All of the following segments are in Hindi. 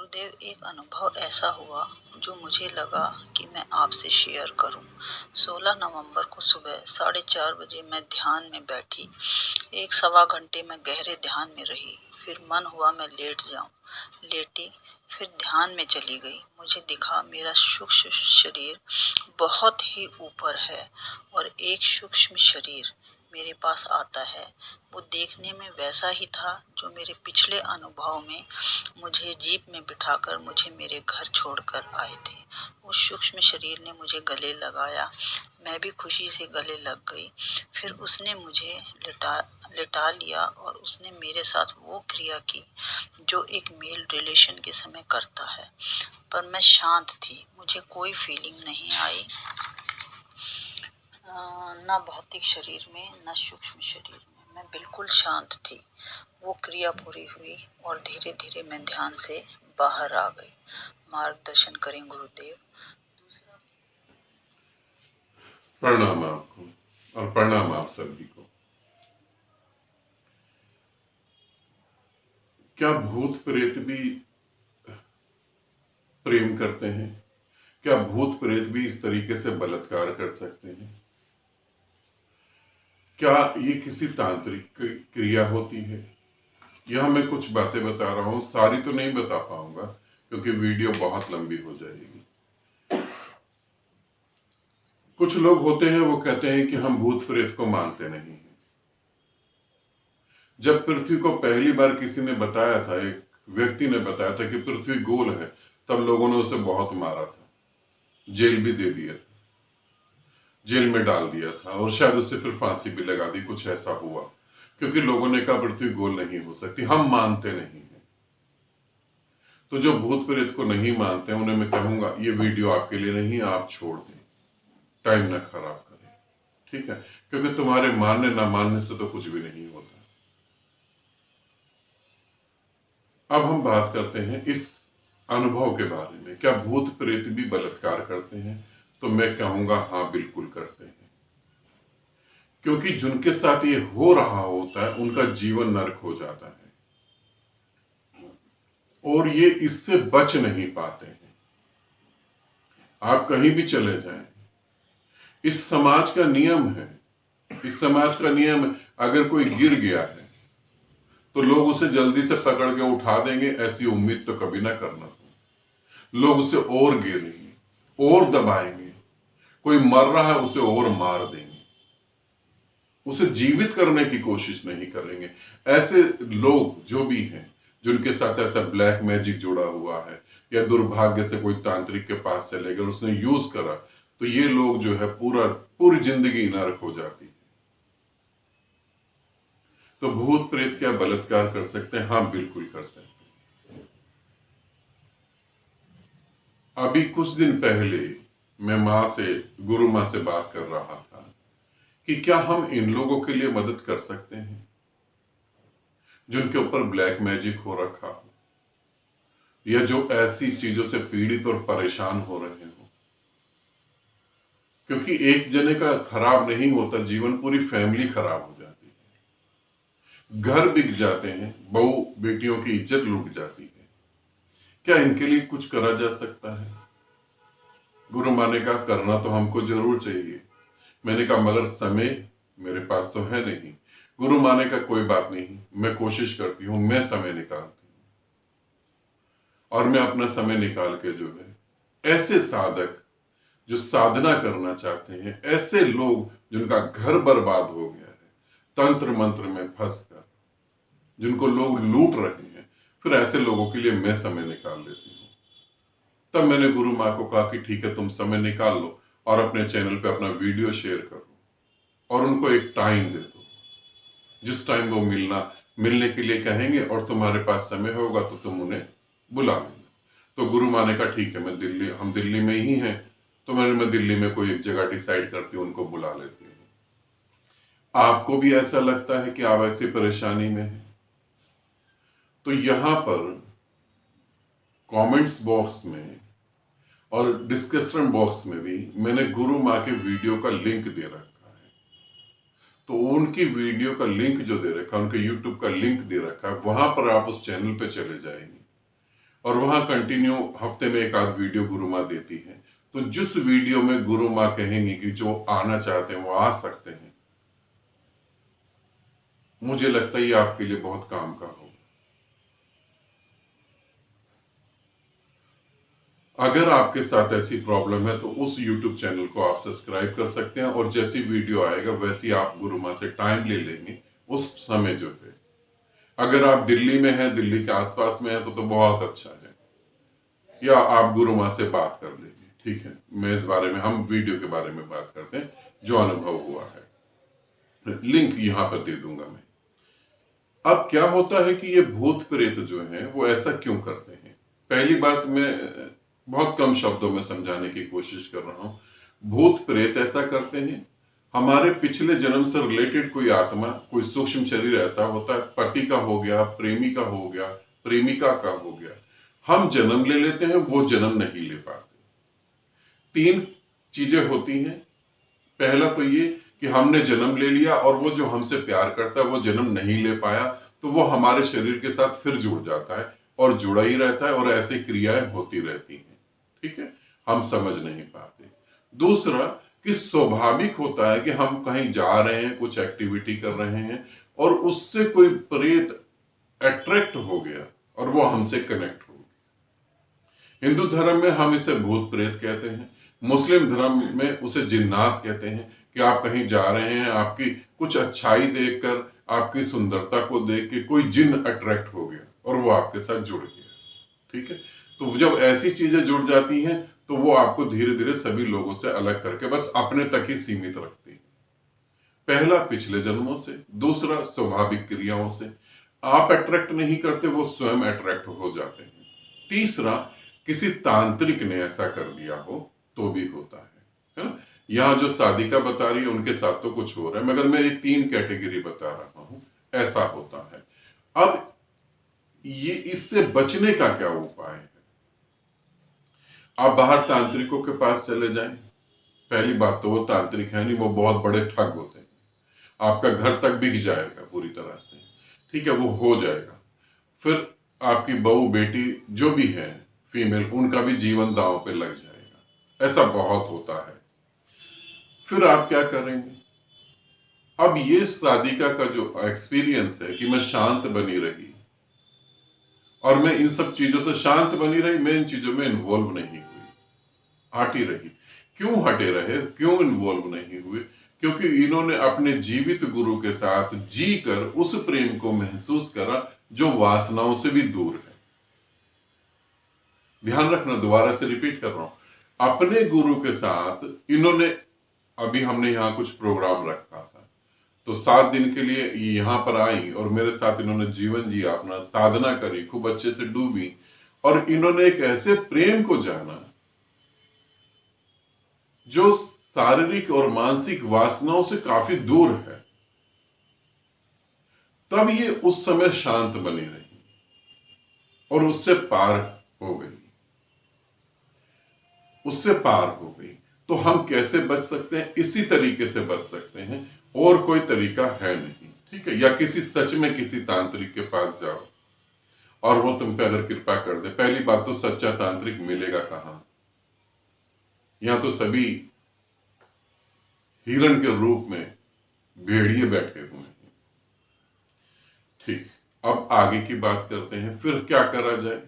गुरुदेव, एक अनुभव ऐसा हुआ जो मुझे लगा कि मैं आपसे शेयर करूं। 16 नवंबर को सुबह 4:30 बजे मैं ध्यान में बैठी। एक सवा घंटे में गहरे ध्यान में रही। फिर मन हुआ मैं लेट जाऊं। लेटी, फिर ध्यान में चली गई। मुझे दिखा मेरा सूक्ष्म शरीर बहुत ही ऊपर है और एक सूक्ष्म शरीर मेरे पास आता है। वो देखने में वैसा ही था जो मेरे पिछले अनुभव में मुझे जीप में बिठाकर मुझे मेरे घर छोड़कर आए थे। उस सूक्ष्म शरीर ने मुझे गले लगाया। मैं भी खुशी से गले लग गई। फिर उसने मुझे लिटा लिया और उसने मेरे साथ वो क्रिया की जो एक मेल रिलेशन के समय करता है। पर मैं शांत थी, मुझे कोई फीलिंग नहीं आई, न भौतिक शरीर में न सूक्ष्म शरीर में। मैं बिल्कुल शांत थी। वो क्रिया पूरी हुई और धीरे धीरे मैं ध्यान से बाहर आ गई। मार्गदर्शन करें गुरुदेव। प्रणाम आपको और प्रणाम आप सभी को। क्या भूत प्रेत भी प्रेम करते हैं? क्या भूत प्रेत भी इस तरीके से बलात्कार कर सकते हैं? क्या ये किसी तांत्रिक क्रिया होती है? यह मैं कुछ बातें बता रहा हूं, सारी तो नहीं बता पाऊंगा क्योंकि वीडियो बहुत लंबी हो जाएगी। कुछ लोग होते हैं वो कहते हैं कि हम भूत प्रेत को मानते नहीं हैं। जब पृथ्वी को पहली बार किसी ने बताया था, एक व्यक्ति ने बताया था कि पृथ्वी गोल है, तब लोगों ने उसे बहुत मारा था, जेल भी दे दिया था, जेल में डाल दिया था और शायद उससे फिर फांसी भी लगा दी। कुछ ऐसा हुआ क्योंकि लोगों ने कहा पृथ्वी गोल नहीं हो सकती, हम मानते नहीं हैं। तो जो भूत प्रेत को नहीं मानते उन्हें मैं कहूंगा ये वीडियो आपके लिए नहीं, आप छोड़ दें, टाइम ना खराब करें, ठीक है? क्योंकि तुम्हारे मानने ना मानने से तो कुछ भी नहीं होता। अब हम बात करते हैं इस अनुभव के बारे में। क्या भूत प्रेत भी बलात्कार करते हैं? तो मैं कहूंगा हाँ, बिल्कुल करते हैं। क्योंकि जिनके साथ ये हो रहा होता है उनका जीवन नरक हो जाता है और ये इससे बच नहीं पाते हैं। आप कहीं भी चले जाएं, इस समाज का नियम है, इस समाज का नियम है, अगर कोई गिर गया है तो लोग उसे जल्दी से पकड़ के उठा देंगे, ऐसी उम्मीद तो कभी ना करना। लोग उसे और गिरेंगे और दबाएंगे। कोई मर रहा है उसे और मार देंगे, उसे जीवित करने की कोशिश नहीं करेंगे। ऐसे लोग जो भी हैं, जिनके साथ ऐसा ब्लैक मैजिक जुड़ा हुआ है या दुर्भाग्य से कोई तांत्रिक के पास चले गए, उसने यूज करा, तो ये लोग जो है पूरी जिंदगी नरक हो जाती है। तो भूत प्रेत क्या बलात्कार कर सकते हैं? हाँ, बिल्कुल कर सकते हैं। अभी कुछ दिन पहले मैं गुरु माँ से बात कर रहा था कि क्या हम इन लोगों के लिए मदद कर सकते हैं जिनके ऊपर ब्लैक मैजिक हो रखा हो या जो ऐसी चीजों से पीड़ित और परेशान हो रहे हो। क्योंकि एक जने का खराब नहीं होता जीवन, पूरी फैमिली खराब हो जाती है, घर बिक जाते हैं, बहू बेटियों की इज्जत लूट जाती है। क्या इनके लिए कुछ करा जा सकता है? गुरु माँ ने कहा करना तो हमको जरूर चाहिए। मैंने कहा मगर समय मेरे पास तो है नहीं। गुरु माँ ने कहा कोई बात नहीं, मैं कोशिश करती हूं, मैं समय निकालती हूँ। और मैं अपना समय निकाल के जो है ऐसे साधक जो साधना करना चाहते हैं, ऐसे लोग जिनका घर बर्बाद हो गया है तंत्र मंत्र में फंसकर, जिनको लोग लूट रहे हैं, फिर ऐसे लोगों के लिए मैं समय निकाल लेती हूँ। तब मैंने गुरु माँ को कहा कि ठीक है, तुम समय निकाल लो और अपने चैनल पे अपना वीडियो शेयर करो और उनको एक टाइम दे दो, जिस टाइम वो मिलने के लिए कहेंगे और तुम्हारे पास समय होगा तो तुम उन्हें बुला लेना। तो गुरु माँ ने कहा ठीक है, हम दिल्ली में ही हैं, तो मैं दिल्ली में कोई एक जगह डिसाइड करती हूँ, उनको बुला लेती हूँ। आपको भी ऐसा लगता है कि आप ऐसी परेशानी में हैं तो यहां पर कमेंट्स बॉक्स में और डिस्कशन बॉक्स में भी मैंने गुरु माँ के वीडियो का लिंक दे रखा है। तो उनकी वीडियो का लिंक जो दे रखा है, उनके यूट्यूब का लिंक दे रखा है, वहां पर आप उस चैनल पे चले जाएंगे और वहां कंटिन्यू हफ्ते में एक आध वीडियो गुरु माँ देती है। तो जिस वीडियो में गुरु माँ कहेंगी कि जो आना चाहते हैं वो आ सकते हैं, मुझे लगता है ये आपके लिए बहुत काम का होगा। अगर आपके साथ ऐसी प्रॉब्लम है तो उस YouTube चैनल को आप सब्सक्राइब कर सकते हैं, और जैसी वीडियो आएगा वैसी आप गुरु माँ से टाइम ले लेंगे उस समय जो है। अगर आप दिल्ली में हैं, दिल्ली के आसपास में हैं, तो बहुत अच्छा है, या आप गुरु माँ से बात कर लीजिए। ठीक है, मैं इस बारे में, हम वीडियो के बारे में बात करते हैं जो अनुभव हुआ है। लिंक यहां पर दे दूंगा मैं। अब क्या होता है कि ये भूत प्रेत जो है वो ऐसा क्यों करते हैं? पहली बात, मैं बहुत कम शब्दों में समझाने की कोशिश कर रहा हूं। भूत प्रेत ऐसा करते हैं, हमारे पिछले जन्म से रिलेटेड कोई आत्मा, कोई सूक्ष्म शरीर ऐसा होता है, पति का हो गया, प्रेमी का हो गया, प्रेमिका का हो गया, हम जन्म ले लेते हैं, वो जन्म नहीं ले पाते। तीन चीजें होती हैं। पहला तो ये कि हमने जन्म ले लिया और वो जो हमसे प्यार करता है वो जन्म नहीं ले पाया, तो वो हमारे शरीर के साथ फिर जुड़ जाता है और जुड़ा ही रहता है, और ऐसी क्रियाएं होती रहती हैं। ठीक है, हम समझ नहीं पाते। दूसरा कि स्वाभाविक होता है कि हम कहीं जा रहे हैं, कुछ एक्टिविटी कर रहे हैं, और उससे कोई प्रेत अट्रैक्ट हो गया और वो हमसे कनेक्ट हो गया। हिंदू धर्म में हम इसे भूत प्रेत कहते हैं, मुस्लिम धर्म में उसे जिन्नात कहते हैं। कि आप कहीं जा रहे हैं, आपकी कुछ अच्छाई देखकर, आपकी सुंदरता को देख के कोई जिन्न अट्रैक्ट हो गया और वो आपके साथ जुड़ गया। ठीक है, तो जब ऐसी चीजें जुड़ जाती हैं तो वो आपको धीरे धीरे सभी लोगों से अलग करके बस अपने तक ही सीमित रखती है। पहला पिछले जन्मों से, दूसरा स्वाभाविक क्रियाओं से। आप अट्रैक्ट नहीं करते, वो स्वयं अट्रैक्ट हो जाते हैं। तीसरा, किसी तांत्रिक ने ऐसा कर दिया हो तो भी होता है ना। यहाँ जो साधिका बता रही है उनके साथ तो कुछ हो रहा है, मगर मैं ये तीन कैटेगरी बता रहा हूं, ऐसा होता है। अब ये, इससे बचने का क्या उपाय है? आप बाहर तांत्रिकों के पास चले जाएं। पहली बात तो वो तांत्रिक है नहीं, वो बहुत बड़े ठग होते हैं। आपका घर तक बिक जाएगा पूरी तरह से। ठीक है, वो हो जाएगा। फिर आपकी बहू बेटी जो भी है फीमेल, उनका भी जीवन दांव पे लग जाएगा। ऐसा बहुत होता है। फिर आप क्या करेंगे? अब ये साधिका का जो एक्सपीरियंस है कि मैं शांत बनी रही और मैं इन सब चीजों से शांत बनी रही, मैं इन चीजों में इन्वॉल्व नहीं हुई, हटी रही। क्यों हटे रहे, क्यों इन्वॉल्व नहीं हुए? क्योंकि इन्होंने अपने जीवित गुरु के साथ जी कर उस प्रेम को महसूस करा जो वासनाओं से भी दूर है। ध्यान रखना, दोबारा से रिपीट कर रहा हूं। अपने गुरु के साथ इन्होंने, अभी हमने यहां कुछ प्रोग्राम रखा था, तो 7 दिन के लिए यहां पर आई और मेरे साथ इन्होंने जीवन जिया, अपना साधना करी, खूब अच्छे से डूबी, और इन्होंने एक ऐसे प्रेम को जाना जो शारीरिक और मानसिक वासनाओं से काफी दूर है। तब ये उस समय शांत बनी रही और उससे पार हो गई, उससे पार हो गई। तो हम कैसे बच सकते हैं? इसी तरीके से बच सकते हैं, और कोई तरीका है नहीं। ठीक है, या किसी सच में किसी तांत्रिक के पास जाओ और वो तुम पे अगर कृपा कर दे। पहली बात तो सच्चा तांत्रिक मिलेगा कहां? यहां तो सभी हिरण के रूप में भेड़िए बैठे हुए हैं। ठीक, अब आगे की बात करते हैं। फिर क्या करा जाए?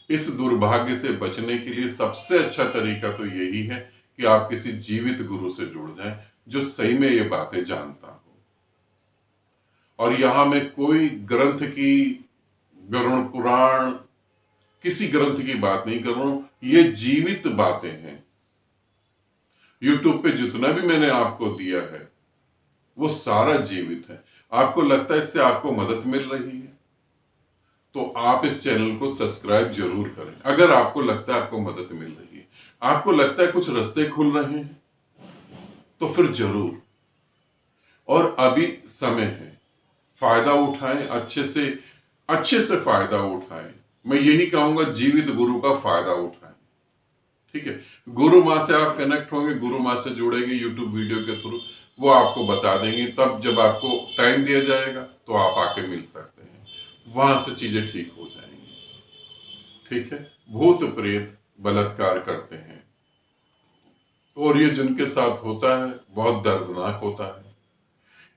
इस दुर्भाग्य से बचने के लिए सबसे अच्छा तरीका तो यही है कि आप किसी जीवित गुरु से जुड़ जाएं जो सही में ये बातें जानता हो। और यहां मैं कोई ग्रंथ की, गरुड़ पुराण, किसी ग्रंथ की बात नहीं कर रहा हूं, ये जीवित बातें हैं। यूट्यूब पे जितना भी मैंने आपको दिया है वो सारा जीवित है। आपको लगता है इससे आपको मदद मिल रही है तो आप इस चैनल को सब्सक्राइब जरूर करें। अगर आपको लगता है आपको मदद मिल रही है, आपको लगता है कुछ रास्ते खुल रहे हैं, तो फिर जरूर। और अभी समय है, फायदा उठाएं, अच्छे से फायदा उठाएं। मैं यही कहूंगा, जीवित गुरु का फायदा उठाएं। ठीक है, गुरु माँ से आप कनेक्ट होंगे, गुरु माँ से जुड़ेंगे यूट्यूब वीडियो के थ्रू, वो आपको बता देंगे। तब जब आपको टाइम दिया जाएगा तो आप आके मिल सकते हैं, वहां से चीजें ठीक हो जाएंगी। ठीक है, भूत प्रेत बलात्कार करते हैं और ये जिनके साथ होता है बहुत दर्दनाक होता है।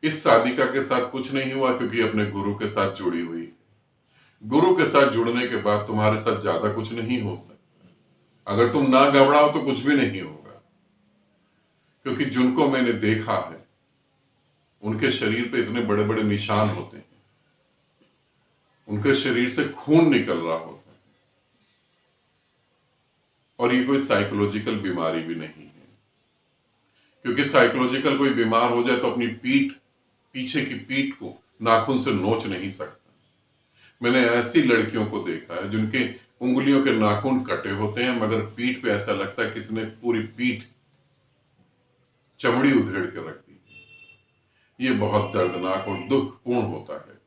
इस साधिका के साथ कुछ नहीं हुआ क्योंकि अपने गुरु के साथ जुड़ी हुई। गुरु के साथ जुड़ने के बाद तुम्हारे साथ ज्यादा कुछ नहीं हो सकता। अगर तुम ना घबराओ तो कुछ भी नहीं होगा, क्योंकि जिनको मैंने देखा है उनके शरीर पे इतने बड़े बड़े निशान होते हैं, उनके शरीर से खून निकल रहा होता है, और ये कोई साइकोलॉजिकल बीमारी भी नहीं है। क्योंकि साइकोलॉजिकल कोई बीमार हो जाए तो अपनी पीठ, पीछे की पीठ को नाखून से नोच नहीं सकता। मैंने ऐसी लड़कियों को देखा है जिनके उंगलियों के नाखून कटे होते हैं, मगर पीठ पे ऐसा लगता है किसी ने पूरी पीठ चमड़ी उधेड़ के रख दी। ये बहुत दर्दनाक और दुखपूर्ण होता है।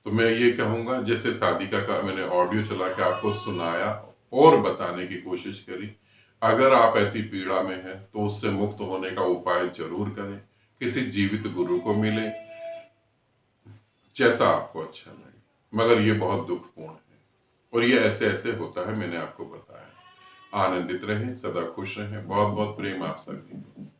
तो मैं ये कहूंगा, जैसे साधिका का मैंने ऑडियो चला के आपको सुनाया और बताने की कोशिश करी, अगर आप ऐसी पीड़ा में हैं तो उससे मुक्त होने का उपाय जरूर करें। किसी जीवित गुरु को मिले, जैसा आपको अच्छा लगे, मगर ये बहुत दुखपूर्ण है और ये ऐसे ऐसे होता है, मैंने आपको बताया। आनंदित रहें, सदा खुश रहें। बहुत बहुत प्रेम आप सभी को।